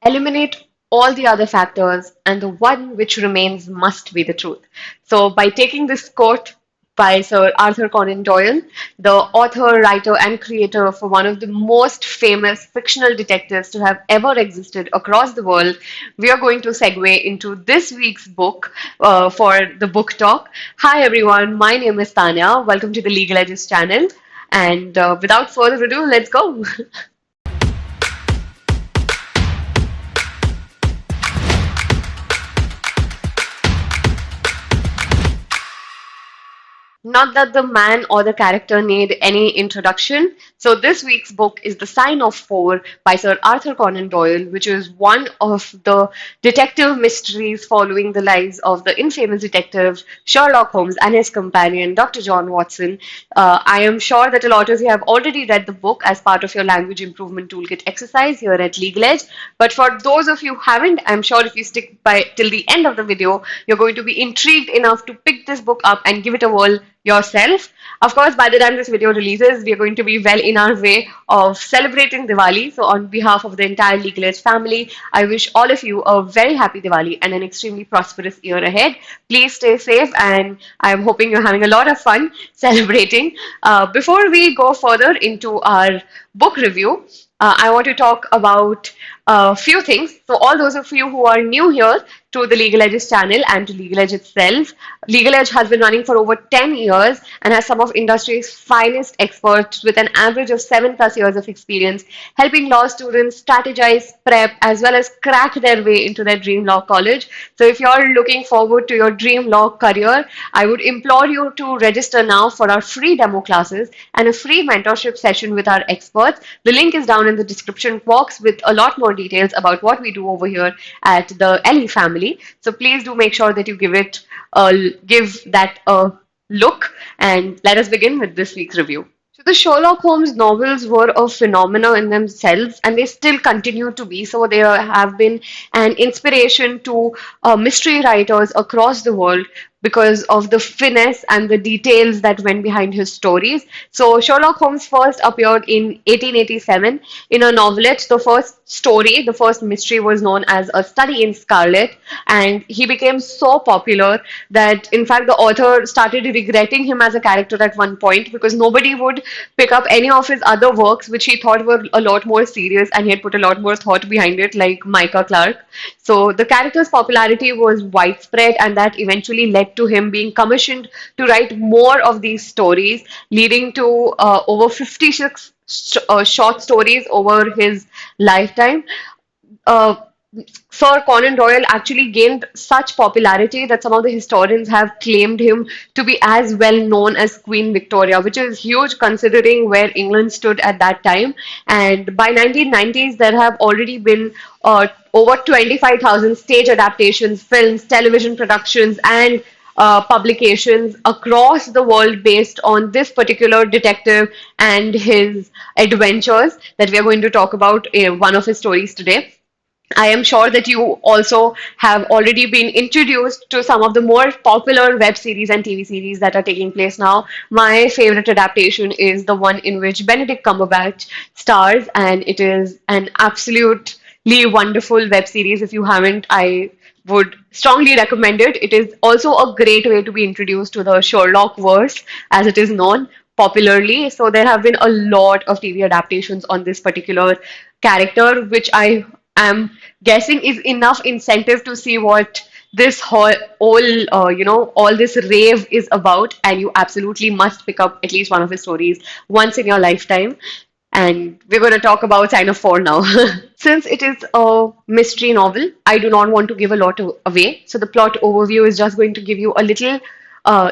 Eliminate all the other factors, and the one which remains must be the truth. So, by taking this quote by Sir Arthur Conan Doyle, the author, writer, and creator for one of the most famous fictional detectives to have ever existed across the world, we are going to segue into this week's book for the book talk. Hi, everyone. My name is Tanya. Welcome to the Legal Edges channel. And without further ado, let's go. Not that the man or the character need any introduction. So, this week's book is The Sign of Four by Sir Arthur Conan Doyle, which is one of the detective mysteries following the lives of the infamous detective Sherlock Holmes and his companion, Dr. John Watson. I am sure that a lot of you have already read the book as part of your language improvement toolkit exercise here at Legal Edge. But for those of you who haven't, I'm sure if you stick by till the end of the video, you're going to be intrigued enough to pick this book up and give it a whirl yourself. Of course, by the time this video releases, we are going to be well in our way of celebrating Diwali. So, on behalf of the entire Legal Edge family, I wish all of you a very happy Diwali and an extremely prosperous year ahead. Please stay safe, and I'm hoping you're having a lot of fun celebrating. Before we go further into our book review, I want to talk about a few things. So, all those of you who are new here to the Legal Edge's channel and to Legal Edge itself, Legal Edge has been running for over 10 years and has some of industry's finest experts with an average of 7+ years of experience helping law students strategize, prep, as well as crack their way into their dream law college. So, if you're looking forward to your dream law career, I would implore you to register now for our free demo classes and a free mentorship session with our experts. The link is down in the description box with a lot more details about what we do over here at the LE family. So please do make sure that you give that a look, and let us begin with this week's review. So the Sherlock Holmes novels were a phenomenon in themselves, and they still continue to be so. They have been an inspiration to mystery writers across the world because of the finesse and the details that went behind his stories. So Sherlock Holmes first appeared in 1887 in a novelette. The first story, the first mystery was known as A Study in Scarlet, and he became so popular that in fact the author started regretting him as a character at one point because nobody would pick up any of his other works which he thought were a lot more serious and he had put a lot more thought behind it, like Micah Clark. So the character's popularity was widespread, and that eventually led to him being commissioned to write more of these stories, leading to over 56 short stories over his lifetime. Uh, Sir Conan Doyle actually gained such popularity that some of the historians have claimed him to be as well known as Queen Victoria, which is huge considering where England stood at that time. And by 1990s, there have already been over 25,000 stage adaptations, films, television productions, and publications across the world based on this particular detective and his adventures that we are going to talk about in one of his stories today. I am sure that you also have already been introduced to some of the more popular web series and TV series that are taking place now. My favorite adaptation is the one in which Benedict Cumberbatch stars, and it is an absolutely wonderful web series. If you haven't, I would strongly recommend it. It is also a great way to be introduced to the Sherlock verse, as it is known popularly. So there have been a lot of TV adaptations on this particular character, which I am guessing is enough incentive to see what this all this rave is about, and you absolutely must pick up at least one of his stories once in your lifetime. And we're going to talk about Sign of Four now. Since it is a mystery novel, I do not want to give a lot away. So the plot overview is just going to give you a little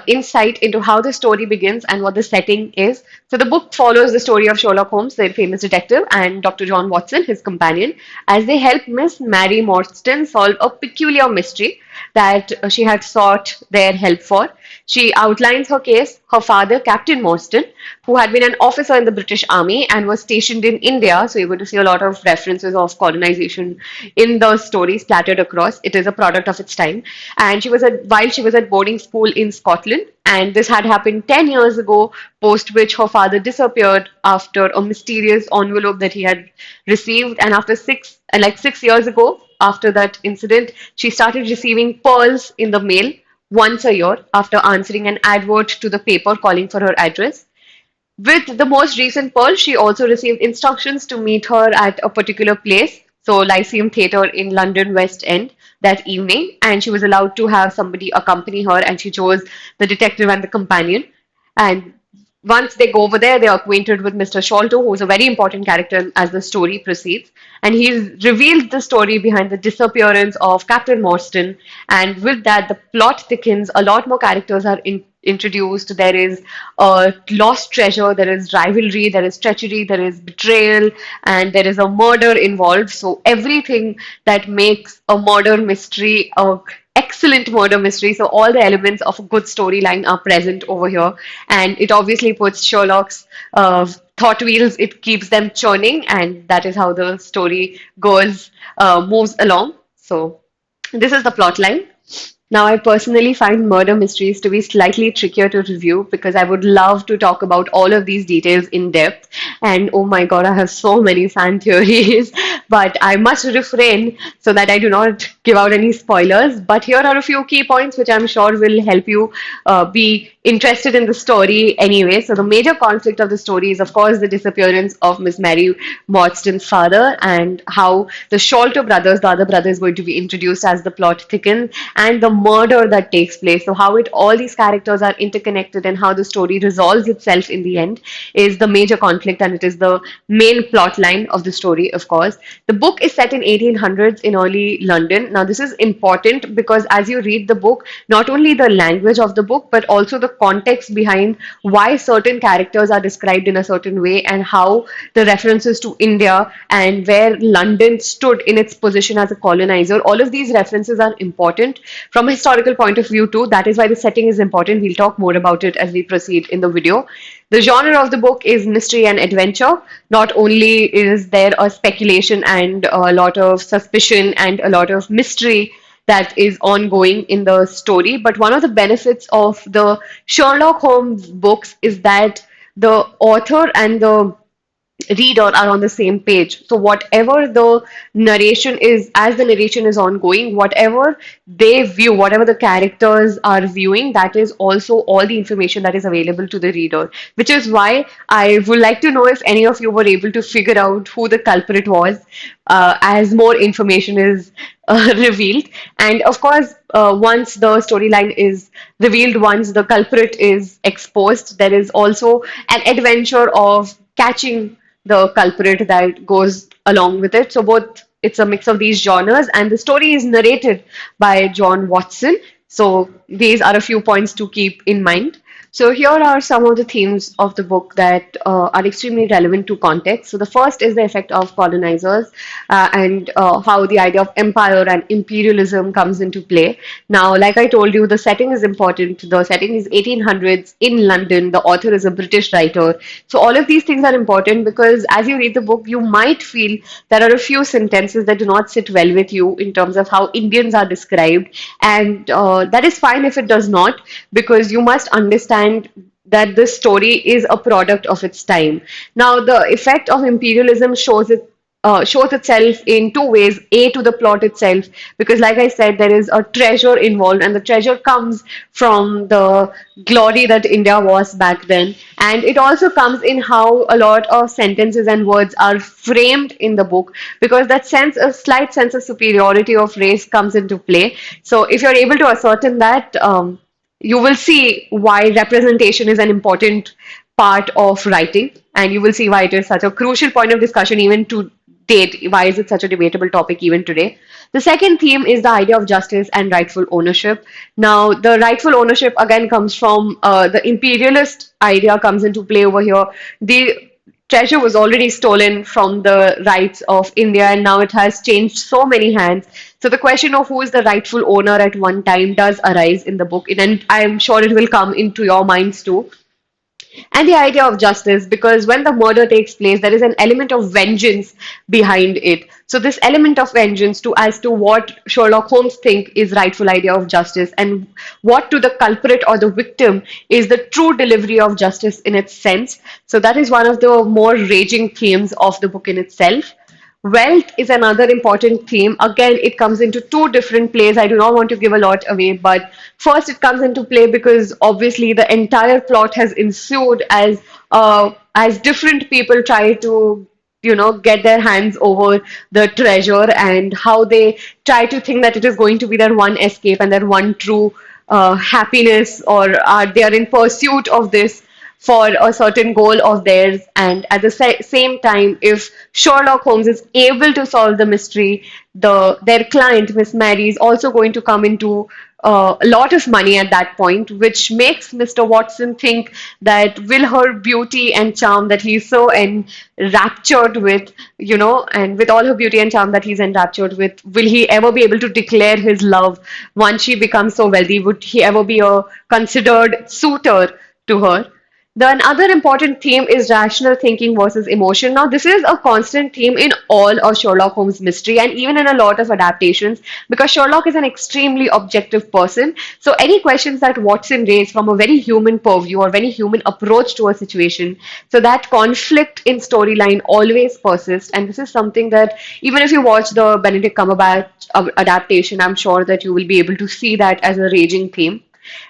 insight into how the story begins and what the setting is. So the book follows the story of Sherlock Holmes, the famous detective, and Dr. John Watson, his companion, as they help Miss Mary Morstan solve a peculiar mystery that she had sought their help for. She outlines her case. Her father, Captain Morstan, who had been an officer in the British Army and was stationed in India, so you're going to see a lot of references of colonization in the story splattered across. It is a product of its time. And while she was at boarding school in Scotland, and this had happened 10 years ago, post which her father disappeared after a mysterious envelope that he had received. And after 6 years ago, after that incident, she started receiving pearls in the mail once a year after answering an advert to the paper calling for her address. With the most recent pearl, she also received instructions to meet her at a particular place, so Lyceum Theatre in London West End that evening, and she was allowed to have somebody accompany her, and she chose the detective and the companion. And once they go over there, they are acquainted with Mr. Sholto, who is a very important character as the story proceeds. And he's revealed the story behind the disappearance of Captain Morstan. And with that, the plot thickens. A lot more characters are introduced. There is a lost treasure, there is rivalry, there is treachery, there is betrayal, and there is a murder involved. So everything that makes a murder mystery a excellent murder mystery. So all the elements of a good storyline are present over here, and it obviously puts Sherlock's thought wheels. It keeps them churning, and that is how the story moves along. So this is the plot line. Now, I personally find murder mysteries to be slightly trickier to review because I would love to talk about all of these details in depth. And oh my God, I have so many fan theories, but I must refrain so that I do not give out any spoilers. But here are a few key points which I'm sure will help you be interested in the story anyway. So, the major conflict of the story is, of course, the disappearance of Miss Mary Maudsley's father and how the Sholto brothers, the other brother, is going to be introduced as the plot thickens, and the murder that takes place. So, how it all these characters are interconnected and how the story resolves itself in the end is the major conflict, and it is the main plot line of the story, of course. The book is set in 1800s in early London. Now, this is important because as you read the book, not only the language of the book, but also the context behind why certain characters are described in a certain way and how the references to India and where London stood in its position as a colonizer, all of these references are important from a historical point of view too. That is why the setting is important. We'll talk more about it as we proceed in the video. The genre of the book is mystery and adventure. Not only is there a speculation and a lot of suspicion and a lot of mystery that is ongoing in the story, but one of the benefits of the Sherlock Holmes books is that the author and the reader are on the same page. So whatever the narration is, as the narration is ongoing, whatever they view, whatever the characters are viewing, that is also all the information that is available to the reader. Which is why I would like to know if any of you were able to figure out who the culprit was, as more information is revealed. And of course, once the storyline is revealed, once the culprit is exposed, there is also an adventure of catching the culprit that goes along with it. So both it's a mix of these genres, and the story is narrated by John Watson. So these are a few points to keep in mind. So here are some of the themes of the book that are extremely relevant to context. So the first is the effect of colonizers and how the idea of empire and imperialism comes into play. Now, like I told you, the setting is important. The setting is 1800s in London. The author is a British writer. So all of these things are important because as you read the book, you might feel there are a few sentences that do not sit well with you in terms of how Indians are described. And that is fine if it does not, because you must understand that this story is a product of its time. Now, the effect of imperialism shows itself in two ways. A, to the plot itself, because like I said, there is a treasure involved, and the treasure comes from the glory that India was back then. And it also comes in how a lot of sentences and words are framed in the book, because that sense, a slight sense of superiority of race comes into play. So if you're able to ascertain that, you will see why representation is an important part of writing, and you will see why it is such a crucial point of discussion even to date. Why is it such a debatable topic even today? The second theme is the idea of justice and rightful ownership. Now, the rightful ownership again comes from the imperialist idea comes into play over here. The treasure was already stolen from the rights of India, and now it has changed so many hands. So the question of who is the rightful owner at one time does arise in the book, and I'm sure it will come into your minds too. And the idea of justice, because when the murder takes place, there is an element of vengeance behind it. So this element of vengeance to as to what Sherlock Holmes think is rightful idea of justice, and what to the culprit or the victim is the true delivery of justice in its sense. So that is one of the more raging themes of the book in itself. Wealth is another important theme. Again, it comes into two different plays. I do not want to give a lot away, but first it comes into play because obviously the entire plot has ensued as different people try to get their hands over the treasure, and how they try to think that it is going to be their one escape and their one true happiness, or they are in pursuit of this for a certain goal of theirs. And at the same time, if Sherlock Holmes is able to solve the mystery, their client, Miss Mary, is also going to come into a lot of money at that point, which makes Mr. Watson think that will her beauty and charm that he's so enraptured with, and with all her beauty and charm that he's enraptured with, will he ever be able to declare his love once she becomes so wealthy? Would he ever be a considered suitor to her? The another important theme is rational thinking versus emotion. Now, this is a constant theme in all of Sherlock Holmes' mystery and even in a lot of adaptations, because Sherlock is an extremely objective person. So, any questions that Watson raised from a very human purview or very human approach to a situation, so that conflict in storyline always persists. And this is something that even if you watch the Benedict Cumberbatch adaptation, I'm sure that you will be able to see that as a raging theme.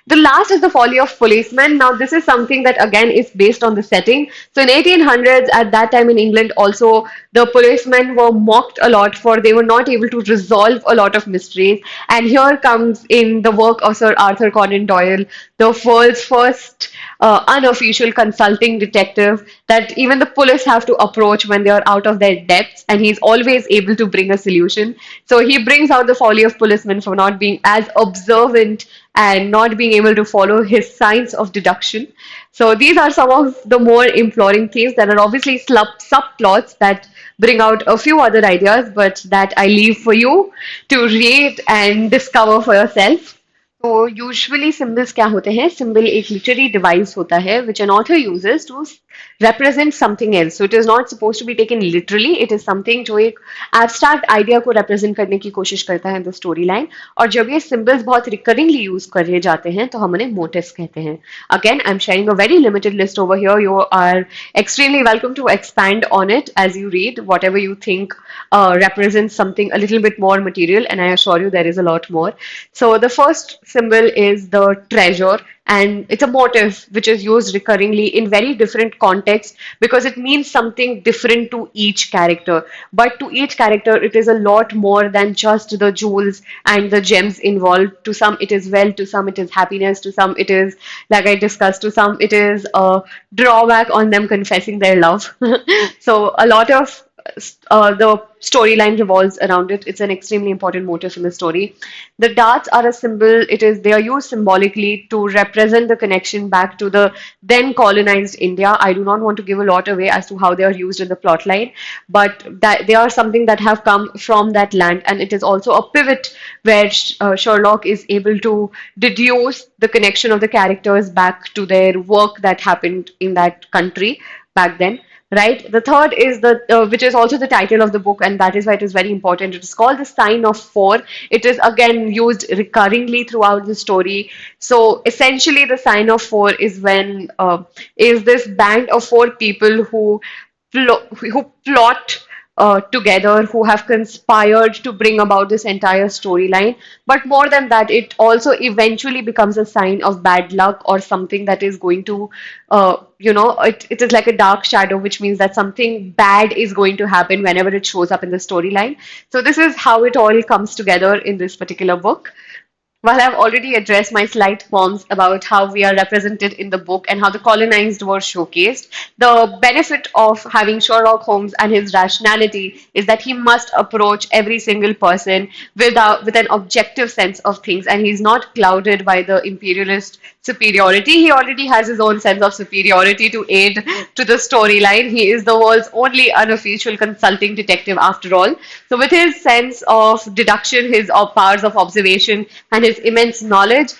The last is the folly of policemen. Now, this is something that again is based on the setting. So, in 1800s, at that time in England, also the policemen were mocked a lot for they were not able to resolve a lot of mysteries. And here comes in the work of Sir Arthur Conan Doyle, the world's first unofficial consulting detective that even the police have to approach when they are out of their depths, and he's always able to bring a solution. So he brings out the folly of policemen for not being as observant and not being able to follow his science of deduction. So these are some of the more imploring themes. There are obviously subplots that bring out a few other ideas, but that I leave for you to read and discover for yourself. तो usually symbols क्या होते हैं? Symbol एक literary device होता है which an author uses to represent something else. So it is not supposed to be taken literally. It is something जो एक abstract idea को represent करने की कोशिश करता है the storyline. और जब ये symbols बहुत recurringly use करे जाते हैं तो हम उन्हें motifs कहते हैं. Again, I'm sharing a very limited list over here. You are extremely welcome to expand on it as you read whatever you think represents something a little bit more material, and I assure you there is a lot more. So the first symbol is the treasure, and it's a motif which is used recurringly in very different contexts because it means something different to each character. But to each character, it is a lot more than just the jewels and the gems involved. To some, it is wealth, to some, it is happiness, to some, it is, like I discussed, to some, it is a drawback on them confessing their love. So, a lot of the storyline revolves around it. It's an extremely important motif in the story. The darts are a symbol. They are used symbolically to represent the connection back to the then colonized India. I do not want to give a lot away as to how they are used in the plot line, but that they are something that have come from that land, and it is also a pivot where Sherlock is able to deduce the connection of the characters back to their work that happened in that country back then. Right. The third is which is also the title of the book, and that is why it is very important. It is called the sign of four. It is again used recurringly throughout the story. So essentially, the sign of four is this band of four people who plot together, who have conspired to bring about this entire storyline. But more than that, it also eventually becomes a sign of bad luck or something that is going to, it is like a dark shadow, which means that something bad is going to happen whenever it shows up in the storyline. So this is how it all comes together in this particular book. While I've already addressed my slight qualms about how we are represented in the book and how the colonized were showcased, the benefit of having Sherlock Holmes and his rationality is that he must approach every single person with an objective sense of things, and he's not clouded by the imperialist superiority. He already has his own sense of superiority to aid to the storyline. He is the world's only unofficial consulting detective after all. So, with his sense of deduction, his powers of observation, and his immense knowledge,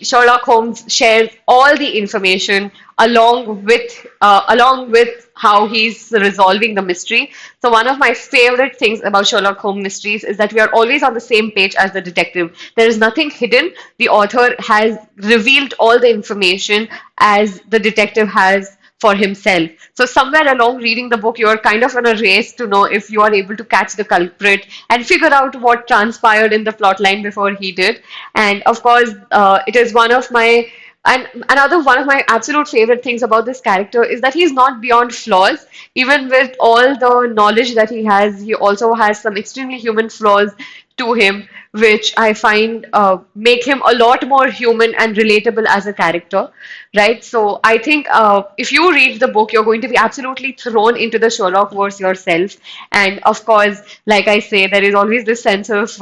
Sherlock Holmes shares all the information along with how he's resolving the mystery. So one of my favorite things about Sherlock Holmes mysteries is that we are always on the same page as the detective. There is nothing hidden. The author has revealed all the information as the detective has for himself. So somewhere along reading the book, you're kind of on a race to know if you are able to catch the culprit and figure out what transpired in the plot line before he did. And of course, it is one of my and another one of my absolute favorite things about this character is that he's not beyond flaws. Even with all the knowledge that he has, he also has some extremely human flaws to him, which I find make him a lot more human and relatable as a character, right? So I think if you read the book, you're going to be absolutely thrown into the Sherlock verse yourself. And of course, like I say, there is always this sense of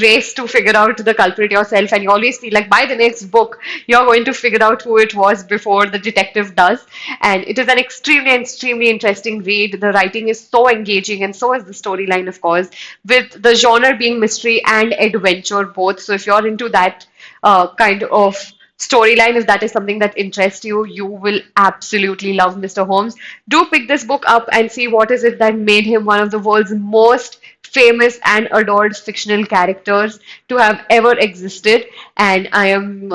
race to figure out the culprit yourself, and you always feel like by the next book you're going to figure out who it was before the detective does. And it is an extremely interesting read. The writing is so engaging, and so is the storyline, of course, with the genre being mystery and adventure both. So if you're into that kind of storyline, if that is something that interests you, you will absolutely love Mr. Holmes. Do pick this book up and see what is it that made him one of the world's most famous and adored fictional characters to have ever existed. And I am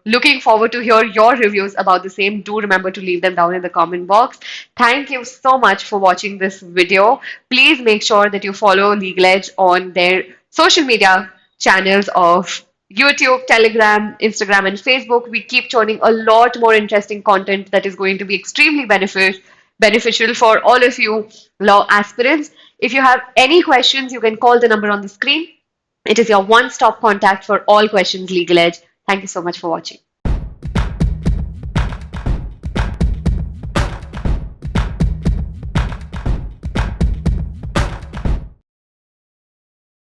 looking forward to hear your reviews about the same. Do remember to leave them down in the comment box. Thank you so much for watching this video. Please make sure that you follow Legal Edge on their social media channels of YouTube, Telegram, Instagram, and Facebook. We keep churning a lot more interesting content that is going to be extremely beneficial for all of you law aspirants. If you have any questions, you can call the number on the screen. It is your one-stop contact for all questions Legal Edge. Thank you so much for watching.